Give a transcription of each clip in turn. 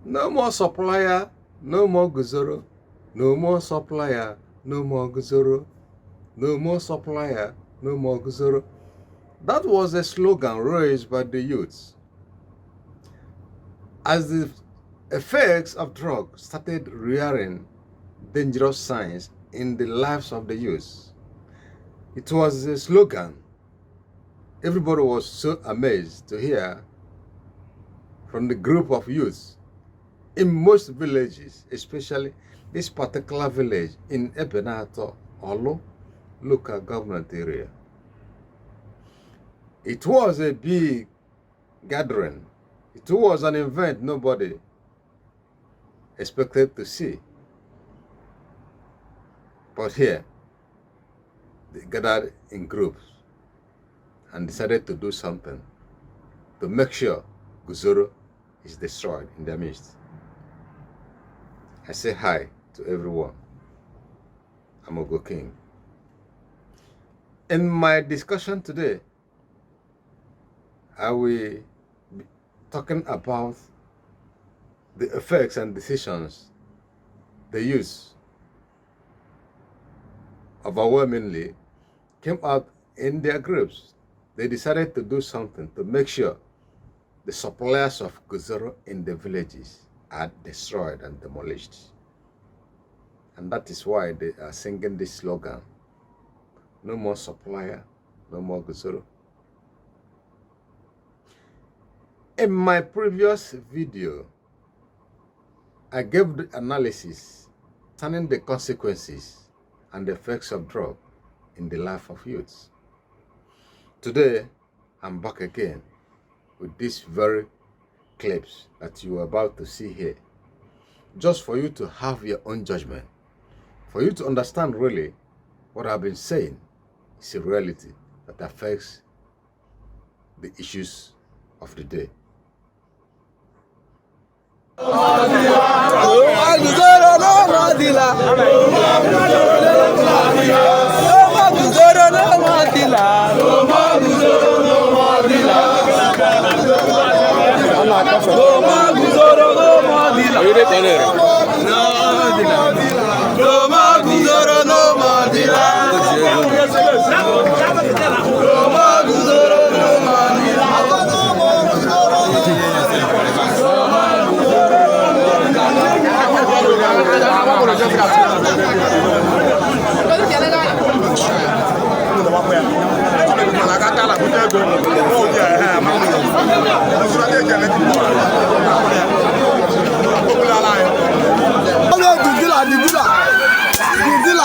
No more supplier, no more Guzoro. No more supplier, no more Guzoro. No more supplier, no more Guzoro. That was a slogan raised by the youths. As the effects of drugs started rearing dangerous signs in the lives of the youths, it was a slogan. Everybody was so amazed to hear from the group of youths in most villages, especially this particular village in Ebenato, Olu local government area. It was a big gathering. It was an event nobody expected to see. But here, they gathered in groups and decided to do something to make sure Guzoro is destroyed in their midst. I say hi to everyone. I'm Ogo King. In my discussion today, I will be talking about the effects and decisions the youth overwhelmingly came out in their groups. They decided to do something to make sure the suppliers of Guzoro in the villages are destroyed and demolished. And that is why they are singing this slogan, no more supplier, no more Guzoro. In my previous video, I gave the analysis concerning the consequences and the effects of drug in the life of youths. Today, I'm back again with these very clips that you are about to see here, just for you to have your own judgment, for you to understand really what I've been saying is a reality that affects the issues of the day.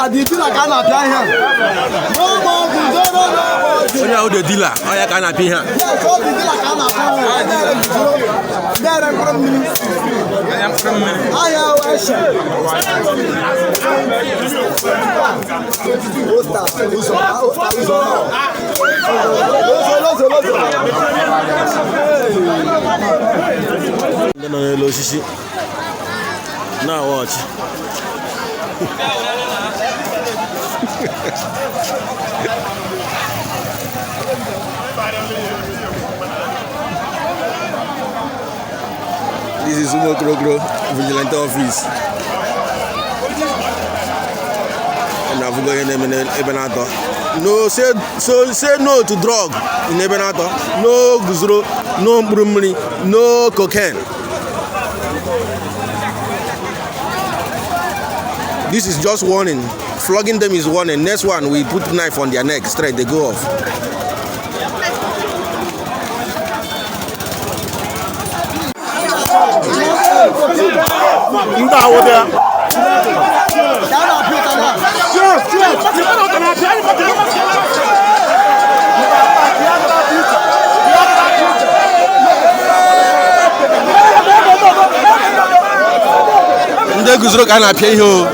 The dealer cannot pay here. No more Guzoro, no more. Oh, the dealer. Oh, yeah, cannot pay here. Yes, all the dealer cannot pay here. There are from ministry. I am from ministry. I am now watch. This is Umo Krogro Vigilante Office. And I've got your name in Ebenato. No, say no to drug in Ebenato. No Guzoro, no Brumri, no cocaine. This is just warning. Flogging them is warning. Next one, we put knife on their neck straight, they go off. Guzoro kana pia hiyo.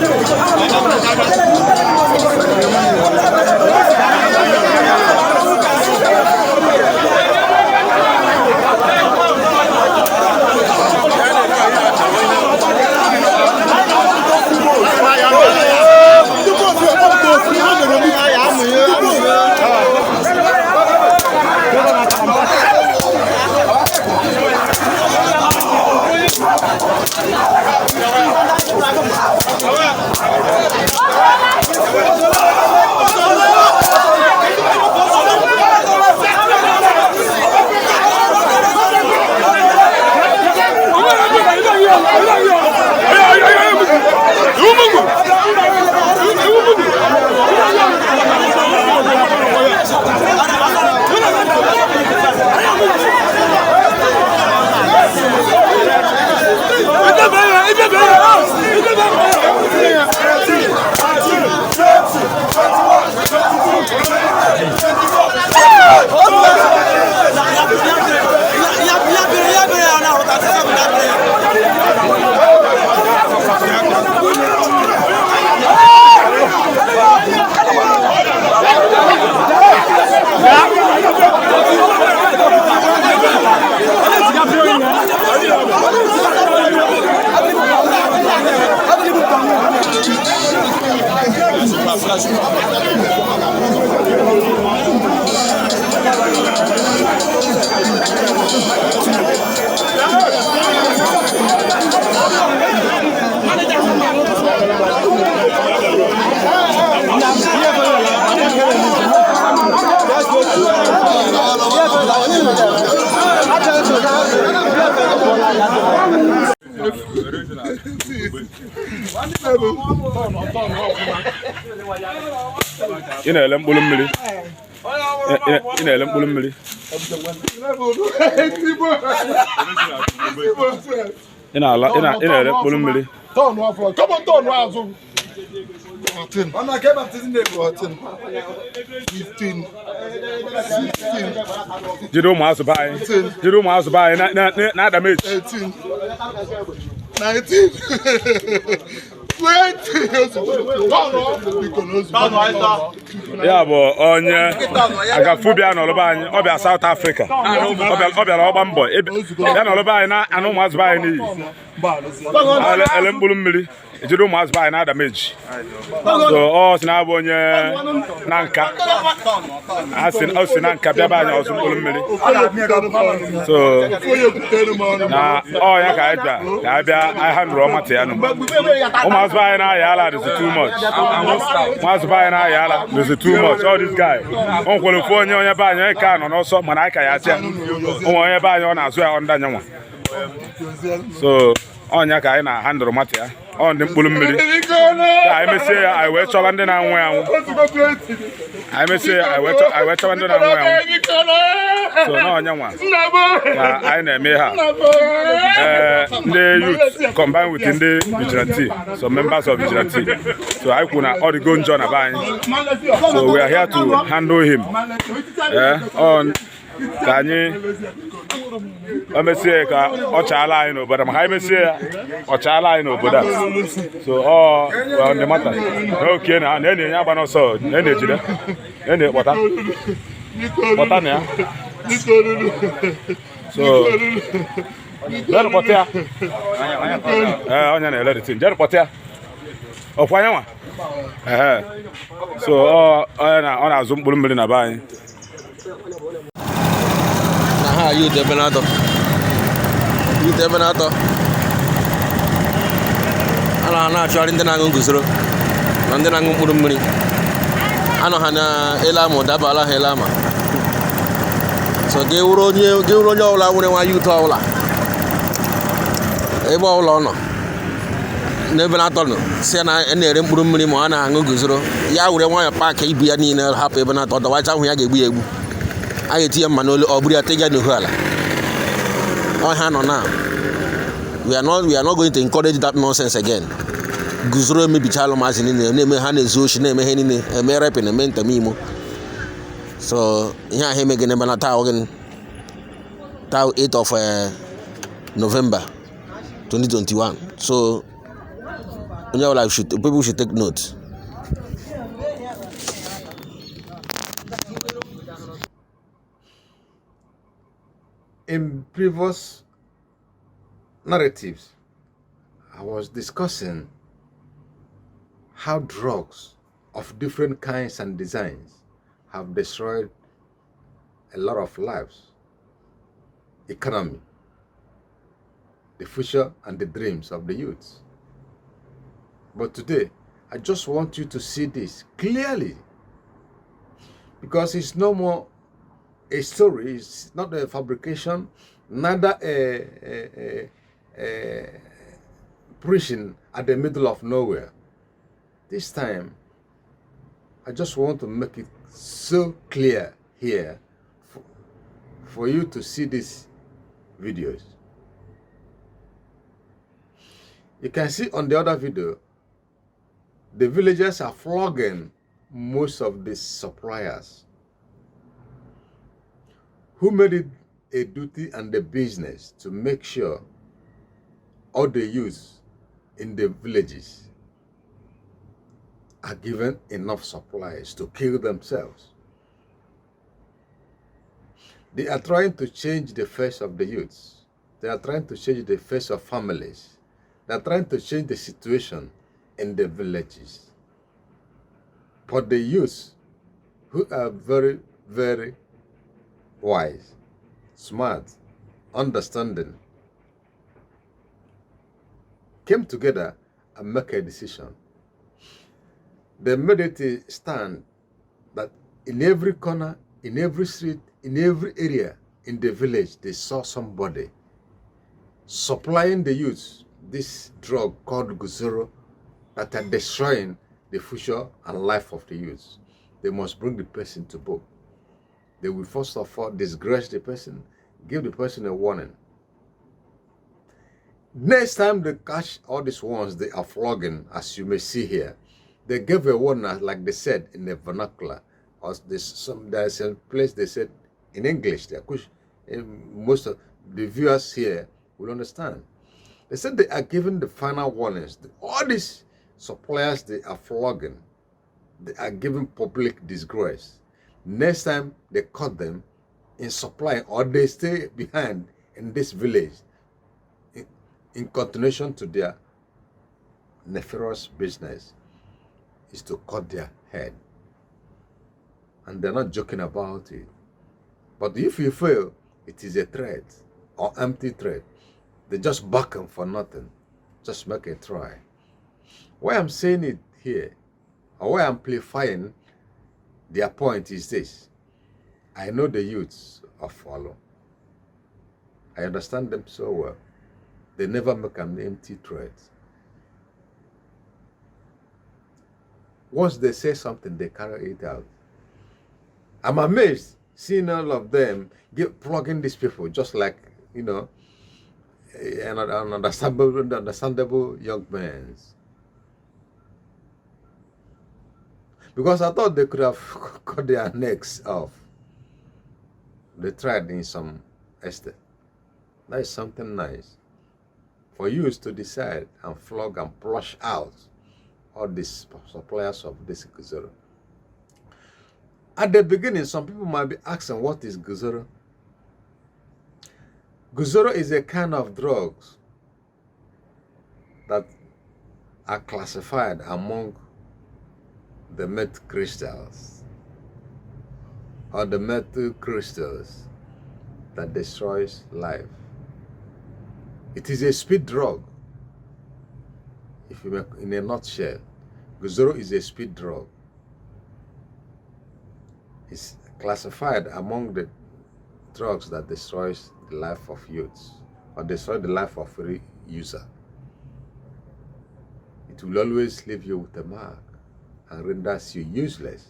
Ina ele mkpụrụ mmiri. Ina ele mkpụrụ mmiri. Ina ele mkpụrụ mmiri. Turn off. Come on, turn off. 14. I'm not getting baptized in 14. 15. 16. Jiro masu bai. Jiro masu bai na damage. 18. 19. 20. Ya bụ onye agafu bịa n'ọlụba anyị, ọ bịa South Africa. Ọ bịara ọgba mbọ. Ya n'ọlụba anyị na anụ ụmụazụ be anyị n'iyi. Ele mkpụrụ mmiri. Ejiri ụmụazụ be anyị na damage. So ọ si na-abụ onye na nka. Ọ si na nka bịa be anyị ọzọ mkpụrụ mmiri. So na ọ ya ka anyị bịa ka anyị bịa anyị ha nụrụ ọmata ya nụ. Ụmụazụ be anyị na-aya ala is too much. Ụmụazụ be anyị na-aya ala is too much. All this guy. O nkwere ofu onye be anyị onye ka nọ n'ọsọ mana anyị ka ya achị ya. Ụmụ onye be anyị ọ na-azụ ya ọ ndanyanwa. So ọnya ka anyị na-handụrụ mata ya. Ọ ndị mkpụrụ mmiri ka anyị mesie ya anyị wee chọba ndị na-anwụ anwụ anyị mesie ya anyị wee chọba ndị na-anwụ anwụ so n'ọnya nwa ka anyị na-eme ha ndị youth combine with ndị vigilante so members of vigilante so anyị kwuru na ọ dịgo njọ na be anyị so we are here to handle him ka anyị o mesie ka ọ chaala anyị n'obodo maka anyị mesie ya ọ chaala anyị n'obodo a so ọ ndị mata n'oke na-enye agba n'ọsọ na-ejide na-enye kpọta na ya so jere kpọta ya onye na-ele ritin jere kpọta ya ọkwa anya nwa so ọ na-azụ mkpụrụ mmiri na be anyị youth ebenato ana na-achọrị ndị na-aṅụ Guzoro na ndị na-aṅụ mkpụrụ mmiri anọ ha na elama dabala ha elama so gị wụrụ onye ọbụla nwere nwa youth ọbụla ebe ọbụla ọ nọ n'ebe na-atọ nọ si na na-ere mkpụrụ mmiri ma ọ na-aṅụ Guzoro ya were nwayọ paakị ibu ya niile hapụ ebe na-atọ ọdọwacha ahụ ya ga-egbu ya egbu a ga-etinye mma n'olu ọ bụrụ ya tega n'ohu ala ọha nọ na we are not going to encourage that nonsense again. Guzoro emebichala ụmụazị niile na-eme ha na-ezu oshi na-eme ihe niile eme repin eme ntamimo so ihe ahụ emegị n'ebe na taa 8 of November 2021 so onye ọbụla people should take note. In previous narratives, I was discussing how drugs of different kinds and designs have destroyed a lot of lives, economy, the future and the dreams of the youths. But today, I just want you to see this clearly, because it's no more a story, it's not a fabrication, neither a preaching at the middle of nowhere. This time, I just want to make it so clear here for you to see these videos. You can see on the other video, the villagers are flogging most of the suppliers who made it a duty and a business to make sure all the youths in the villages are given enough supplies to kill themselves. They are trying to change the face of the youths. They are trying to change the face of families. They are trying to change the situation in the villages. But the youths, who are very, very wise, smart, understanding, came together and make a decision. They made it a stand that in every corner, in every street, in every area in the village, they saw somebody supplying the youths this drug called Guzoro that are destroying the future and life of the youths. They must bring the person to book. They will first of all disgrace the person, give the person a warning. Next time they catch all these ones, they are flogging, as you may see here. They gave a warning, like they said in the vernacular. Or there's a place they said in English, most of the viewers here will understand. They said they are giving the final warnings. All these suppliers they are flogging, they are giving public disgrace. Next time they caught them in supplying, or they stay behind in this village in continuation to their nefarious business, is to cut their head. And they're not joking about it. But if you fail, it is a threat or empty threat. They just back them for nothing. Just make a try. Why I'm saying it here, or why I'm amplifying their point is this. I know the youths of Follow. I understand them so well. They never make an empty threat. Once they say something, they carry it out. I'm amazed seeing all of them plugging these people, just like, you know, an understandable young men. Because I thought they could have cut their necks off. They tried in some estate. That is something nice. For you to decide and flog and flush out all these suppliers of this Guzoro. At the beginning, some people might be asking, what is Guzoro? Guzoro is a kind of drugs that are classified among the meth crystals, or the metal crystals that destroys life. It is a speed drug. If you make, in a nutshell, Guzoro is a speed drug. It's classified among the drugs that destroys the life of youths, or destroy the life of every user. It will always leave you with a mark and renders you useless.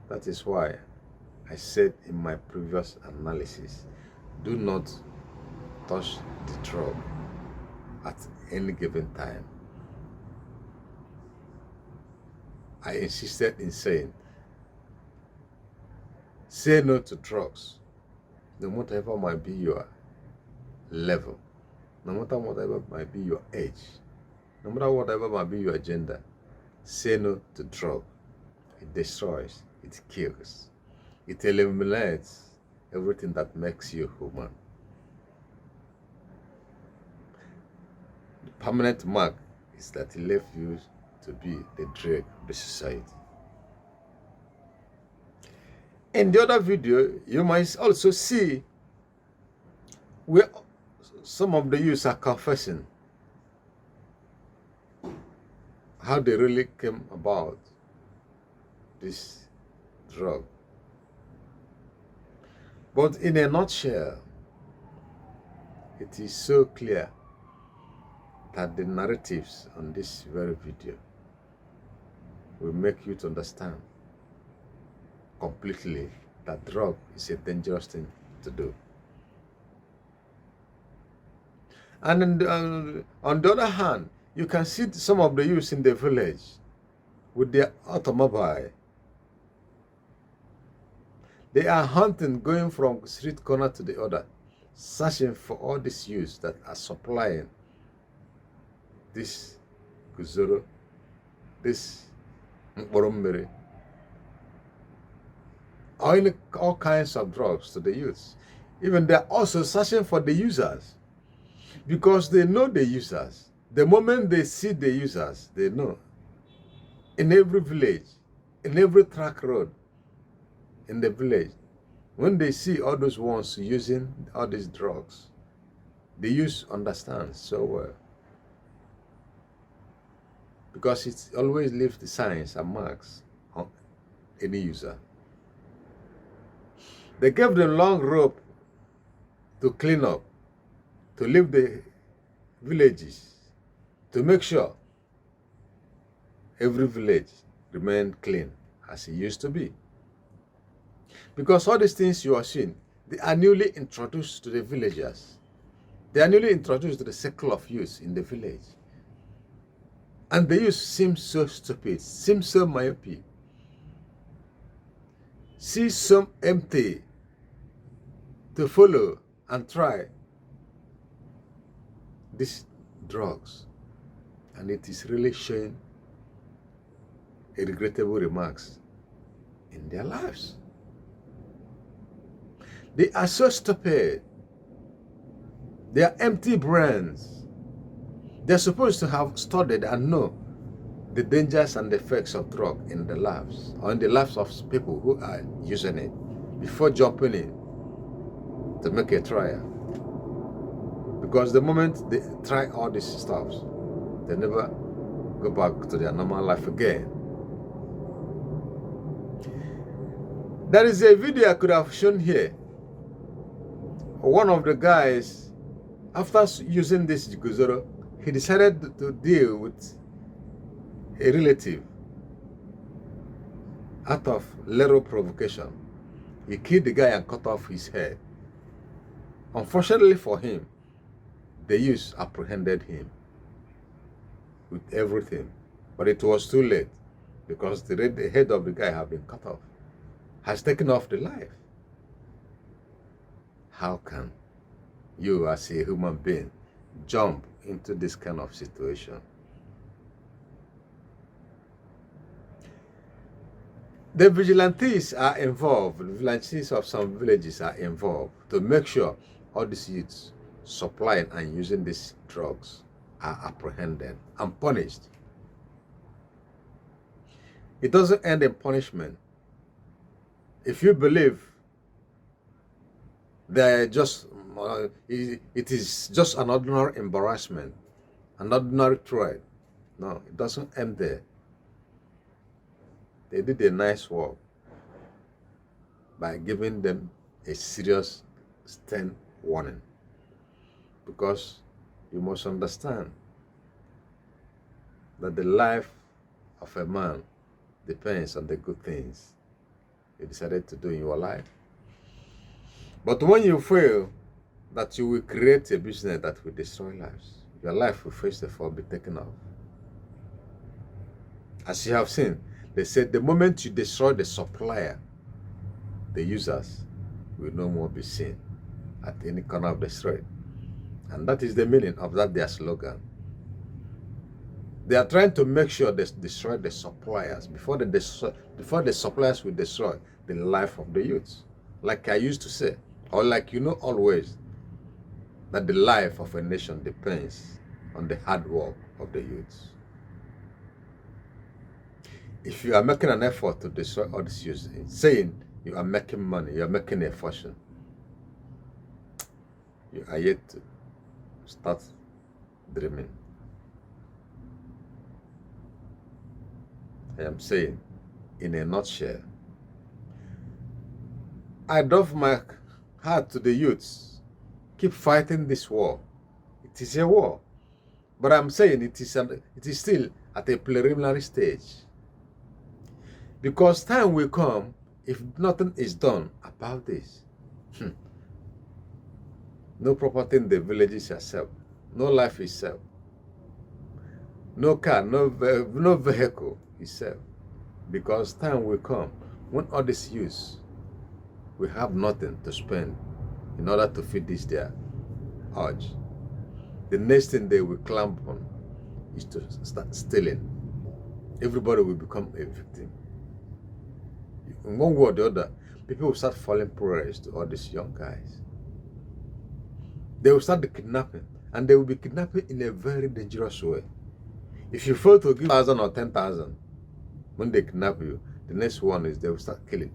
That is why I said in my previous analysis, do not touch the drug at any given time. I insisted in saying, say no to drugs, no matter whatever might be your level, no matter whatever might be your age, no matter whatever might be your gender. Say no to drug. It destroys, it kills, it eliminates everything that makes you human. The permanent mark is that it left you to be the drag of the society. In the other video, you might also see where some of the youths are confessing how they really came about this drug. But in a nutshell, it is so clear that the narratives on this very video will make you to understand completely that drug is a dangerous thing to do. And on the other hand, you can see some of the youths in the village with their automobile. They are hunting, going from street corner to the other, searching for all these youths that are supplying this Guzoro, this Mborombere, all kinds of drugs to the youths. Even they're also searching for the users because they know the users. The moment they see the users, they know. In every village, in every track road, in the village, when they see all those ones using all these drugs, the youth understand so well. Because it always leaves the signs and marks on any user. They gave them long rope to clean up, to leave the villages, to make sure every village remained clean as it used to be. Because all these things you are seeing, they are newly introduced to the villagers. They are newly introduced to the circle of youth in the village. And the youth seem so stupid, seem so myopic, see some empty to follow and try these drugs. And it is really showing a regrettable remarks in their lives. They are so stupid. They are empty brains. They're supposed to have studied and know the dangers and the effects of drug in the lives, or in the lives of people who are using it, before jumping in to make a trial. Because the moment they try all these stuffs, they never go back to their normal life again. There is a video I could have shown here. One of the guys, after using this Guzoro, he decided to deal with a relative out of little provocation. He killed the guy and cut off his head. Unfortunately for him, the youth apprehended him with everything. But it was too late because the head of the guy had been cut off, has taken off the life. How can you as a human being jump into this kind of situation? The vigilantes are involved, the vigilantes of some villages are involved to make sure all these youths supplying and using these drugs are apprehended and punished. It doesn't end in punishment. If you believe they're just, it is just an ordinary embarrassment, an ordinary threat. No, it doesn't end there. They did a nice work by giving them a serious stern warning. Because you must understand that the life of a man depends on the good things you decided to do in your life. But when you feel that you will create a business that will destroy lives, your life will first of all be taken off. As you have seen, they said the moment you destroy the supplier, the users will no more be seen at any corner of the street. And that is the meaning of that their slogan. They are trying to make sure they destroy the suppliers before the suppliers will destroy the life of the youths. Like I used to say, or like you know always, that the life of a nation depends on the hard work of the youths. If you are making an effort to destroy all these youths, saying you are making money, you are making a fortune, you are yet to start dreaming. I am saying, in a nutshell, I doff my heart to the youths. Keep fighting this war. It is a war. But I'm saying it is still at a preliminary stage. Because time will come, if nothing is done about this. No property in the villages are safe. No life is safe. No car, no vehicle is safe. Because time will come when all this use will have nothing to spend in order to feed this their urge. The next thing they will clamp on is to start stealing. Everybody will become a victim. In one way or the other, people will start falling prey to all these young guys. They will start the kidnapping, and they will be kidnapping in a very dangerous way. If you fail to give 1,000 or 10,000, when they kidnap you, the next one is they will start killing.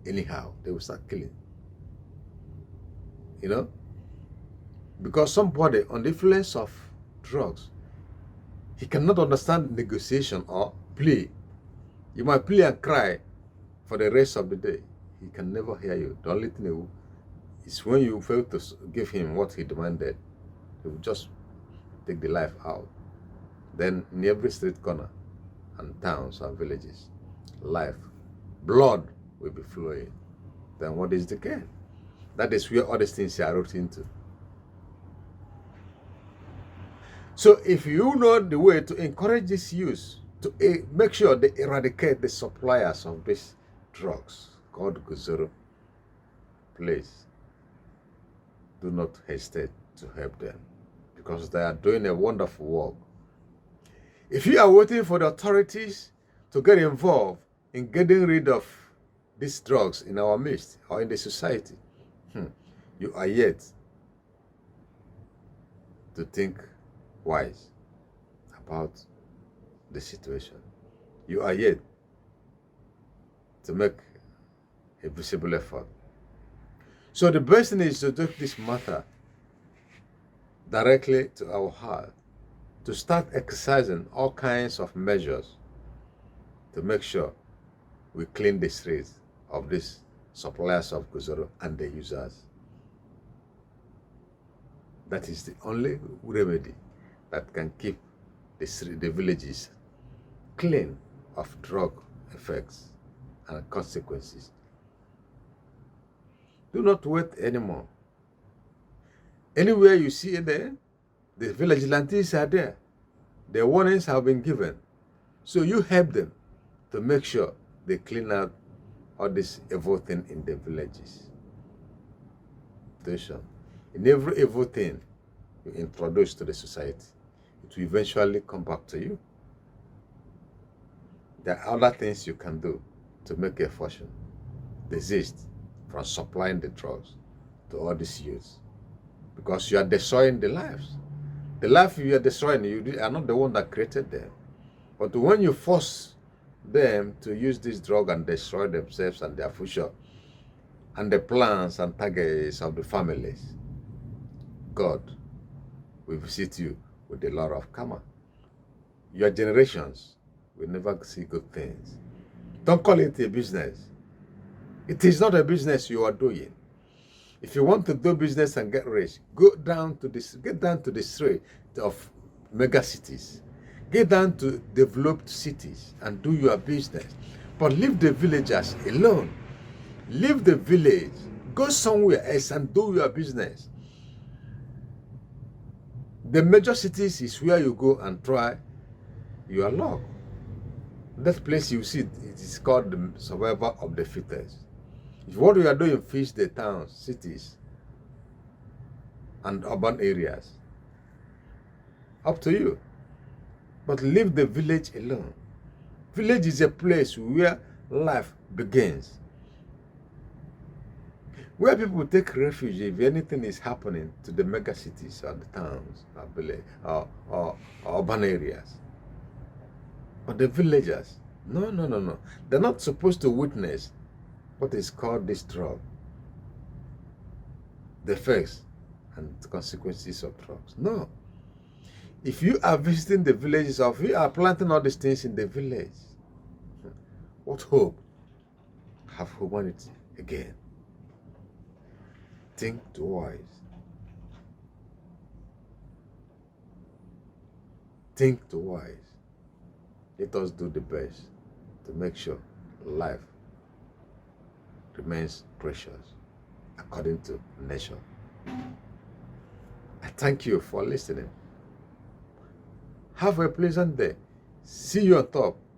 Anyhow, they will start killing. You know? Because somebody on the influence of drugs, he cannot understand negotiation or plea. You might plea and cry for the rest of the day. He can never hear you. The only thing is when you fail to give him what he demanded, he will just take the life out. Then in every street corner and towns and villages, life, blood will be flowing. Then what is the gain? That is where all these things are wrote into. So if you know the way to encourage this use, to make sure they eradicate the suppliers of these drugs called Guzoro, please do not hesitate to help them, because they are doing a wonderful work. If you are waiting for the authorities to get involved in getting rid of these drugs in our midst or in the society, you are yet to think wise about the situation. You are yet to make a visible effort. So the best thing is to take this matter directly to our heart, to start exercising all kinds of measures to make sure we clean the streets of these suppliers of Guzoro and the users. That is the only remedy that can keep the villages clean of drug effects and consequences. Do not wait anymore. Anywhere you see it there, the vigilantes are there. The warnings have been given. So you help them to make sure they clean out all this evil thing in the villages. In every evil thing you introduce to the society, it will eventually come back to you. There are other things you can do to make a fortune. Desist from supplying the drugs to all these youths, because you are destroying the lives. The life you are destroying, you are not the one that created them. But when you force them to use this drug and destroy themselves and their future and the plans and targets of the families, God will visit you with the law of karma. Your generations will never see good things. Don't call it a business. It is not a business you are doing. If you want to do business and get rich, get down to the street of mega cities. Get down to developed cities and do your business. But leave the villagers alone. Leave the village. Go somewhere else and do your business. The major cities is where you go and try your luck. That place you see, it is called the survival of the fittest. If what you are doing fish the towns, cities, and urban areas, up to you. But leave the village alone. Village is a place where life begins, where people take refuge if anything is happening to the mega cities or the towns or urban areas. But the villagers, no. They're not supposed to witness what is called this drug, the effects and the consequences of drugs. No. If you are visiting the villages, or if you are planting all these things in the village, what hope have humanity again? Think twice. Think twice. Let us do the best to make sure life remains precious according to nature. I thank you for listening. Have a pleasant day. See you on top.